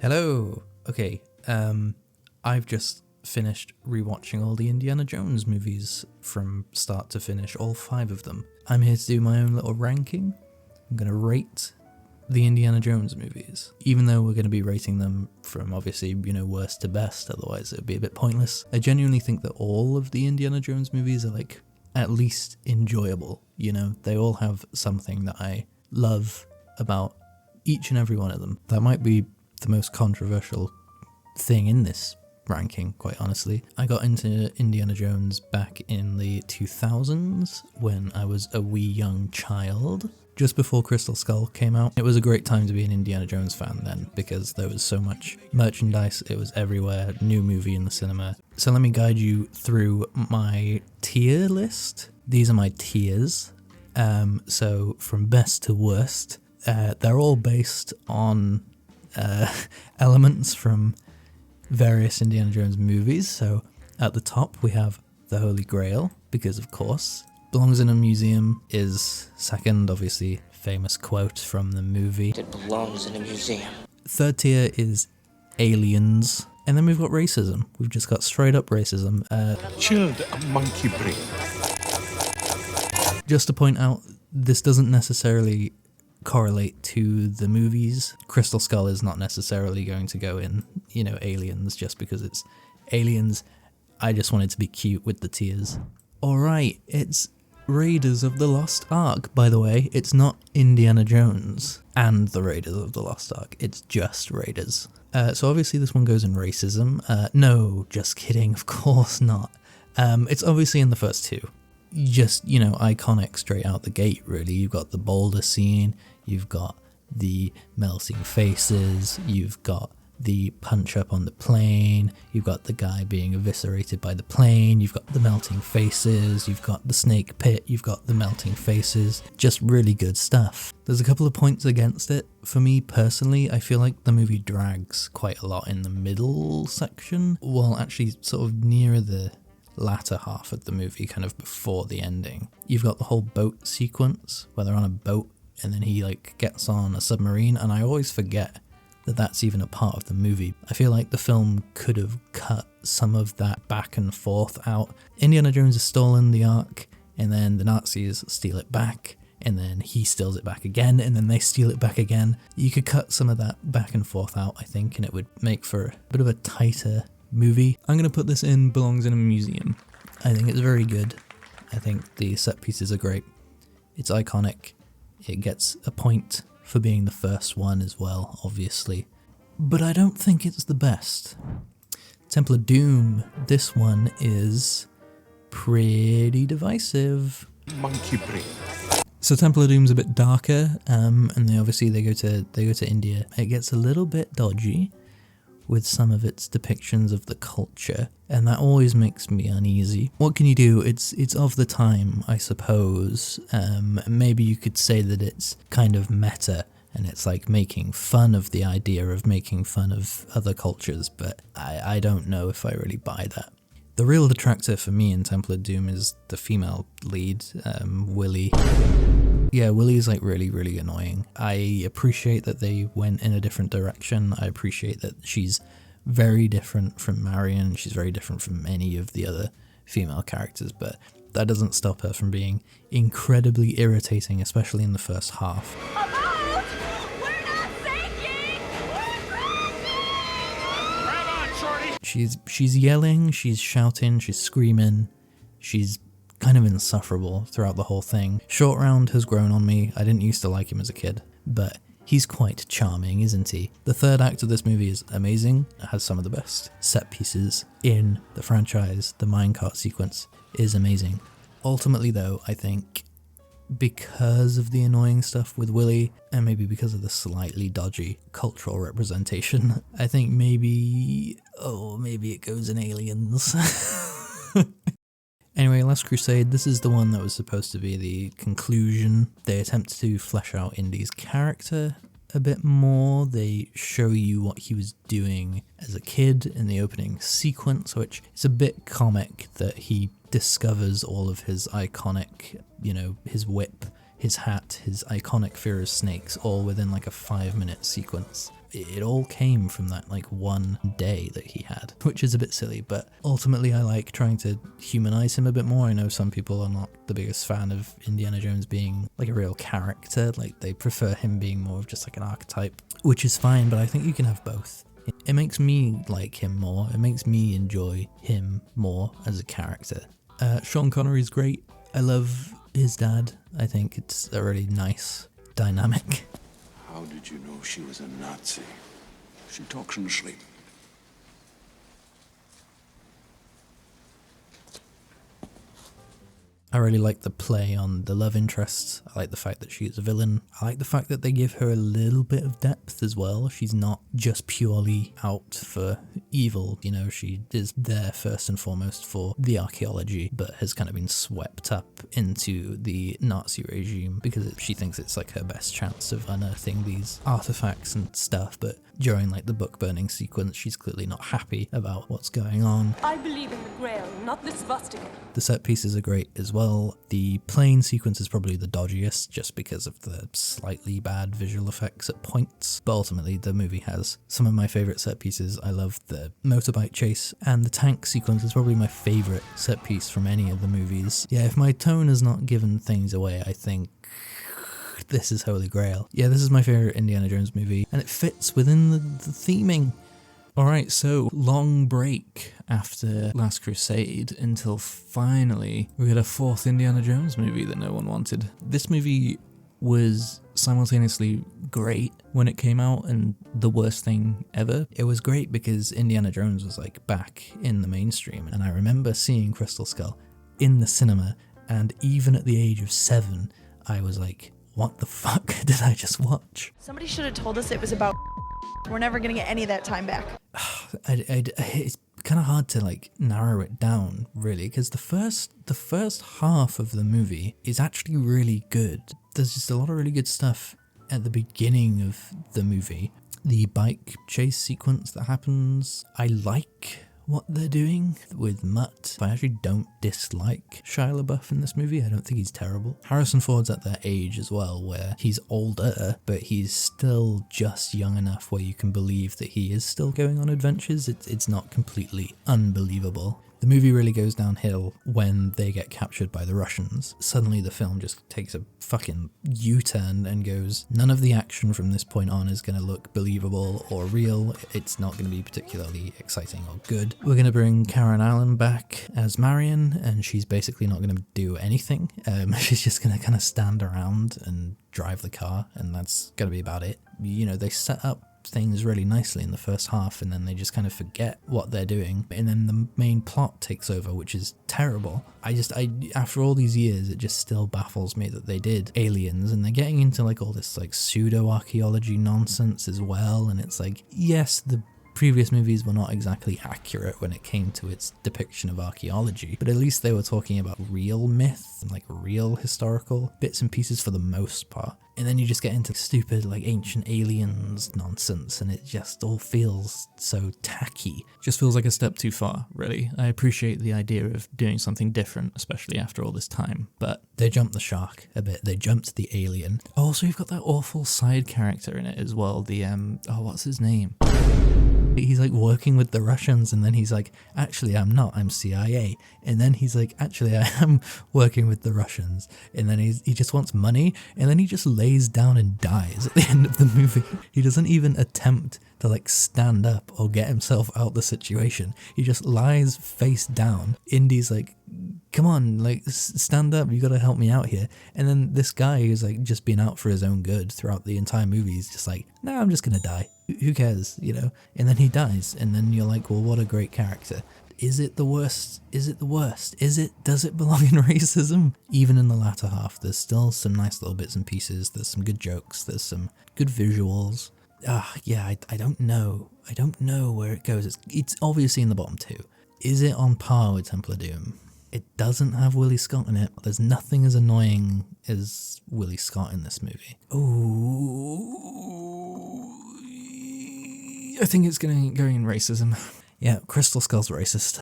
Hello. Okay, I've just finished rewatching all the Indiana Jones movies from start to finish, all 5 of them. I'm here to do my own little ranking. I'm going to rate the Indiana Jones movies, even though we're going to be rating them from obviously, worst to best, otherwise it would be a bit pointless. I genuinely think that all of the Indiana Jones movies are like at least enjoyable, they all have something that I love about each and every one of them. That might be the most controversial thing in this ranking, quite honestly. I got into Indiana Jones back in the 2000s when I was a wee young child, just before Crystal Skull came out. It was a great time to be an Indiana Jones fan then, because there was so much merchandise, it was everywhere, new movie in the cinema. So let me guide you through my tier list. These are my tiers. So from best to worst, they're all based on elements from various Indiana Jones movies. So at the top we have The Holy Grail, because of course. Belongs in a Museum is second, obviously famous quote from the movie. It belongs in a museum. Third tier is Aliens. And then we've got racism. We've just got straight up racism. Chilled monkey brain. Just to point out, this doesn't necessarily correlate to the movies. Crystal Skull is not necessarily going to go in, Aliens, just because it's Aliens. I just wanted to be cute with the tiers. Alright, it's Raiders of the Lost Ark, by the way. It's not Indiana Jones and the Raiders of the Lost Ark. It's just Raiders. So obviously this one goes in racism. No, just kidding, of course not. It's obviously in the first two. Just, iconic straight out the gate, really. You've got the boulder scene, you've got the melting faces, you've got the punch up on the plane, you've got the guy being eviscerated by the plane, you've got the melting faces, you've got the snake pit, you've got the melting faces. Just really good stuff. There's a couple of points against it. For me personally, I feel like the movie drags quite a lot in the middle section, well actually sort of near the latter half of the movie, kind of before the ending. You've got the whole boat sequence where they're on a boat and then he gets on a submarine, and I always forget that that's even a part of the movie. I feel like the film could have cut some of that back and forth out. Indiana Jones has stolen the Ark, and then the Nazis steal it back, and then he steals it back again, and then they steal it back again. You could cut some of that back and forth out, I think, and it would make for a bit of a tighter movie. I'm going to put this in Belongs in a Museum. I think it's very good. I think the set pieces are great. It's iconic. It gets a point for being the first one as well, obviously. But I don't think it's the best. Temple of Doom, this one is pretty divisive. Monkey brain. So Temple of Doom's a bit darker, and they go to India. It gets a little bit dodgy with some of its depictions of the culture, and that always makes me uneasy. What can you do? It's of the time, I suppose. Maybe you could say that it's kind of meta, and it's like making fun of the idea of making fun of other cultures, but I don't know if I really buy that. The real detractor for me in Temple of Doom is the female lead, Willie. Yeah, Willie's really, really annoying. I appreciate that they went in a different direction. I appreciate that she's very different from Marion. She's very different from any of the other female characters, but that doesn't stop her from being incredibly irritating, especially in the first half. We're not sinking! We're crashing! Grab on, shorty! She's yelling, she's shouting, she's screaming, she's kind of insufferable throughout the whole thing. Short Round has grown on me. I didn't used to like him as a kid, but he's quite charming, isn't he? The third act of this movie is amazing. It has some of the best set pieces in the franchise. The minecart sequence is amazing. Ultimately though, I think because of the annoying stuff with Willie, and maybe because of the slightly dodgy cultural representation, I think maybe it goes in Aliens. Anyway, Last Crusade, this is the one that was supposed to be the conclusion. They attempt to flesh out Indy's character a bit more. They show you what he was doing as a kid in the opening sequence, which is a bit comic that he discovers all of his iconic, his whip, his hat, his iconic fear of snakes, all within like a 5-minute sequence. it all came from that like one day that he had, which is a bit silly, but ultimately I like trying to humanize him a bit more. I know some people are not the biggest fan of Indiana Jones being like a real character, like they prefer him being more of just like an archetype, which is fine, but I think you can have both. It makes me like him more, it makes me enjoy him more as a character. Sean Connery's great. I love his dad. I think it's a really nice dynamic. How did you know she was a Nazi? She talks in her sleep. I really like the play on the love interest. I like the fact that she's a villain. I like the fact that they give her a little bit of depth as well. She's not just purely out for evil, you know, she is there first and foremost for the archaeology, but has kind of been swept up into the Nazi regime because she thinks it's like her best chance of unearthing these artifacts and stuff, but during like the book burning sequence, she's clearly not happy about what's going on. I believe in the Grail, not the swastika. The set pieces are great as well. The plane sequence is probably the dodgiest just because of the slightly bad visual effects at points, but ultimately the movie has some of my favourite set pieces. I love the motorbike chase, and the tank sequence is probably my favourite set piece from any of the movies. Yeah, if my tone has not given things away, I think this is Holy Grail. Yeah, this is my favourite Indiana Jones movie, and it fits within the theming. Alright, so long break after Last Crusade until finally we got a fourth Indiana Jones movie that no one wanted. This movie was simultaneously great when it came out and the worst thing ever. It was great because Indiana Jones was like back in the mainstream, and I remember seeing Crystal Skull in the cinema, and even at the age of 7, I was like, what the fuck did I just watch? Somebody should have told us it was about. We're never gonna get any of that time back. It's kind of hard to like narrow it down really, because the first half of the movie is actually really good. There's just a lot of really good stuff at the beginning of the movie. The bike chase sequence that happens, I like what they're doing with Mutt. I actually don't dislike Shia LaBeouf in this movie. I don't think he's terrible. Harrison Ford's at that age as well where he's older, but he's still just young enough where you can believe that he is still going on adventures. It's not completely unbelievable. The movie really goes downhill when they get captured by the Russians. Suddenly the film just takes a fucking U-turn and goes, none of the action from this point on is going to look believable or real. It's not going to be particularly exciting or good. We're going to bring Karen Allen back as Marion, and she's basically not going to do anything. She's just going to kind of stand around and drive the car, and that's going to be about it. You know, they set up things really nicely in the first half, and then they just kind of forget what they're doing, and then the main plot takes over, which is terrible. I after all these years, it just still baffles me that they did Aliens, and they're getting into like all this like pseudo archaeology nonsense as well, and it's like, yes, the previous movies were not exactly accurate when it came to its depiction of archaeology, but at least they were talking about real myth and like real historical bits and pieces for the most part. And then you just get into stupid like ancient aliens nonsense, and it just all feels so tacky. Just feels like a step too far, really. I appreciate the idea of doing something different, especially after all this time, but they jumped the shark a bit. They jumped the alien. Also, you've got that awful side character in it as well, the what's his name? He's like working with the Russians, and then he's like, actually I'm not, I'm CIA. And then he's like, actually I am working with the Russians. And then he just wants money, and then he just lays down and dies at the end of the movie. He doesn't even attempt to like stand up or get himself out the situation. He just lies face down. Indy's like, come on, like stand up, you gotta help me out here. And then this guy who's like just been out for his own good throughout the entire movie is just like, nah, I'm just gonna die. Who cares, you know? And then he dies, and then you're like, well, what a great character. Is it the worst? Is it the worst? Does it belong in racism? Even in the latter half, there's still some nice little bits and pieces. There's some good jokes. There's some good visuals. I don't know. I don't know where it goes. It's obviously in the bottom two. Is it on par with Temple of Doom? It doesn't have Willie Scott in it. There's nothing as annoying as Willie Scott in this movie. Ooh, I think it's going in racism. Yeah, Crystal Skull's racist.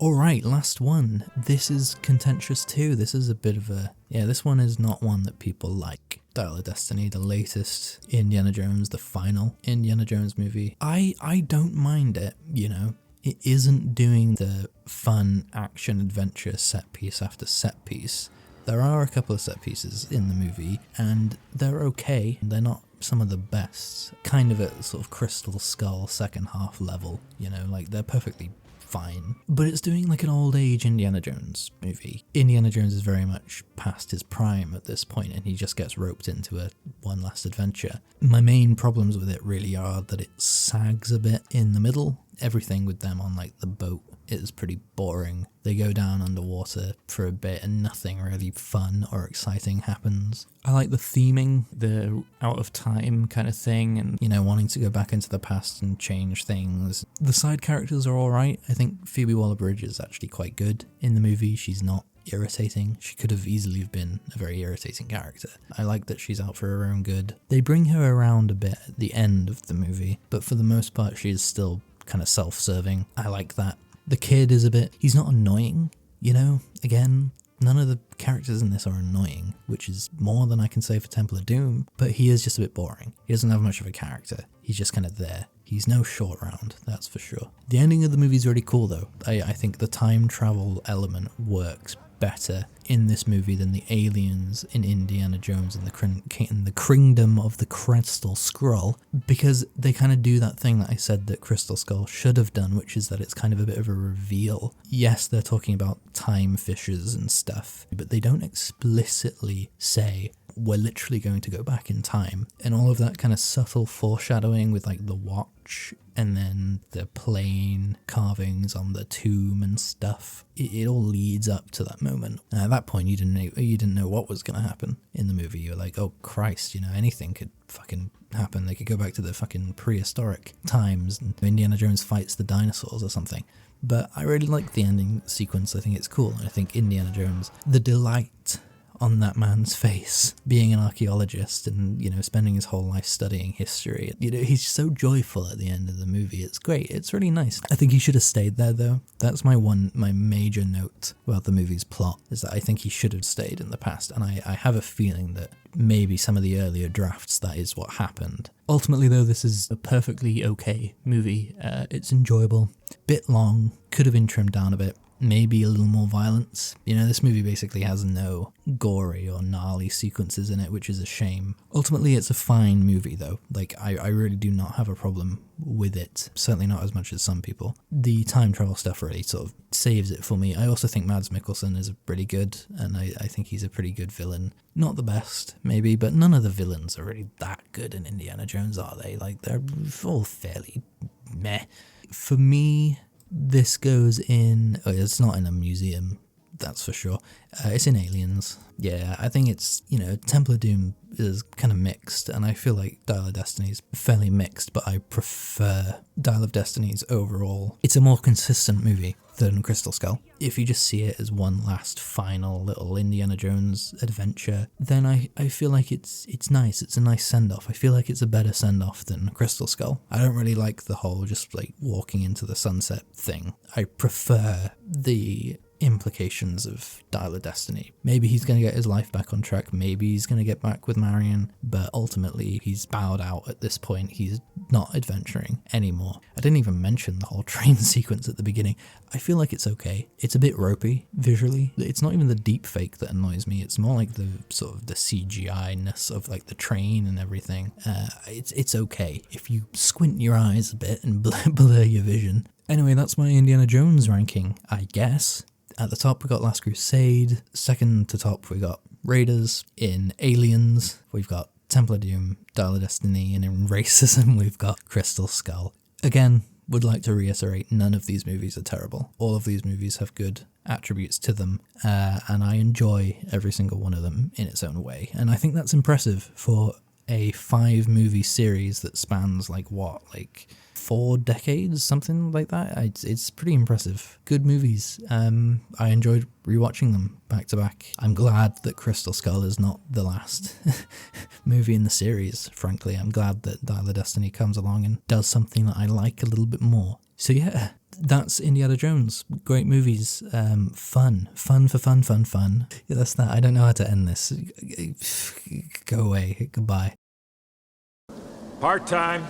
Alright, last one. This is contentious too. This is a bit of a... Yeah, this one is not one that people like. Dial of Destiny, the latest Indiana Jones, the final Indiana Jones movie. I don't mind it, you know. It isn't doing the fun action adventure set piece after set piece. There are a couple of set pieces in the movie, and they're okay. They're not some of the best. Kind of at sort of Crystal Skull second half level, you know, like they're perfectly fine. But it's doing like an old age Indiana Jones movie. Indiana Jones is very much past his prime at this point, and he just gets roped into a one last adventure. My main problems with it really are that it sags a bit in the middle. Everything with them on like the boat is pretty boring. They go down underwater for a bit and nothing really fun or exciting happens. I like the theming, the out of time kind of thing, and, you know, wanting to go back into the past and change things. The side characters are alright. I think Phoebe Waller-Bridge is actually quite good in the movie. She's not irritating. She could have easily been a very irritating character. I like that she's out for her own good. They bring her around a bit at the end of the movie, but for the most part she is still kind of self-serving. I like that. The kid is a bit... He's not annoying, you know? Again, none of the characters in this are annoying, which is more than I can say for Temple of Doom, but he is just a bit boring. He doesn't have much of a character. He's just kind of there. He's no short round, that's for sure. The ending of the movie is really cool, though. I think the time travel element works better in this movie than the aliens in Indiana Jones and the Kingdom of the Crystal Skull, because they kind of do that thing that I said that Crystal Skull should have done, which is that it's kind of a bit of a reveal. Yes, they're talking about time fishes and stuff, but they don't explicitly say, we're literally going to go back in time. And all of that kind of subtle foreshadowing with like the watch and then the plain carvings on the tomb and stuff, it all leads up to that moment. And at that point, you didn't know what was going to happen in the movie. You're like, oh Christ, you know, anything could fucking happen. They could go back to the fucking prehistoric times and Indiana Jones fights the dinosaurs or something. But I really like the ending sequence. I think it's cool. I think Indiana Jones, the delight on that man's face, being an archaeologist and, you know, spending his whole life studying history. You know, he's so joyful at the end of the movie. It's great. It's really nice. I think he should have stayed there, though. That's my major note about the movie's plot, is that I think he should have stayed in the past, and I have a feeling that maybe some of the earlier drafts, that is what happened. Ultimately, though, this is a perfectly okay movie. It's enjoyable. Bit long. Could have been trimmed down a bit. Maybe a little more violence. You know, this movie basically has no gory or gnarly sequences in it, which is a shame. Ultimately, it's a fine movie, though. Like, I really do not have a problem with it. Certainly not as much as some people. The time travel stuff really sort of saves it for me. I also think Mads Mikkelsen is pretty good, and I think he's a pretty good villain. Not the best, maybe, but none of the villains are really that good in Indiana Jones, are they? Like, they're all fairly meh. For me, this goes in... Oh, it's not in a museum, that's for sure. It's in Aliens. Yeah, I think it's, you know, Temple of Doom is kind of mixed, and I feel like Dial of Destiny is fairly mixed, but I prefer Dial of Destiny's overall. It's a more consistent movie than Crystal Skull. If you just see it as one last final little Indiana Jones adventure, then I feel like it's nice. It's a nice send-off. I feel like it's a better send-off than Crystal Skull. I don't really like the whole just like walking into the sunset thing. I prefer the implications of Dial of Destiny. Maybe he's going to get his life back on track, maybe he's going to get back with Marion, but ultimately he's bowed out at this point. He's not adventuring anymore. I didn't even mention the whole train sequence at the beginning. I feel like it's okay. It's a bit ropey visually. It's not even the deep fake that annoys me. It's more like the sort of the CGI-ness of like the train and everything. It's okay if you squint your eyes a bit and blur your vision. Anyway, that's my Indiana Jones ranking, I guess. At the top, we got Last Crusade. Second to top, we got Raiders. In Aliens, we've got Temple of Doom, Dial of Destiny, and in Racism, we've got Crystal Skull. Again, would like to reiterate, none of these movies are terrible. All of these movies have good attributes to them, and I enjoy every single one of them in its own way. And I think that's impressive for a 5-movie series that spans, like, 4 decades, something like that. It's pretty impressive. Good movies. I enjoyed rewatching them back to back. I'm glad that Crystal Skull is not the last movie in the series, frankly. I'm glad that Dial of Destiny comes along and does something that I like a little bit more. So yeah, that's Indiana Jones. Great movies. Fun for fun. Yeah, that's that. I don't know how to end this. Go away. Goodbye. Part-time.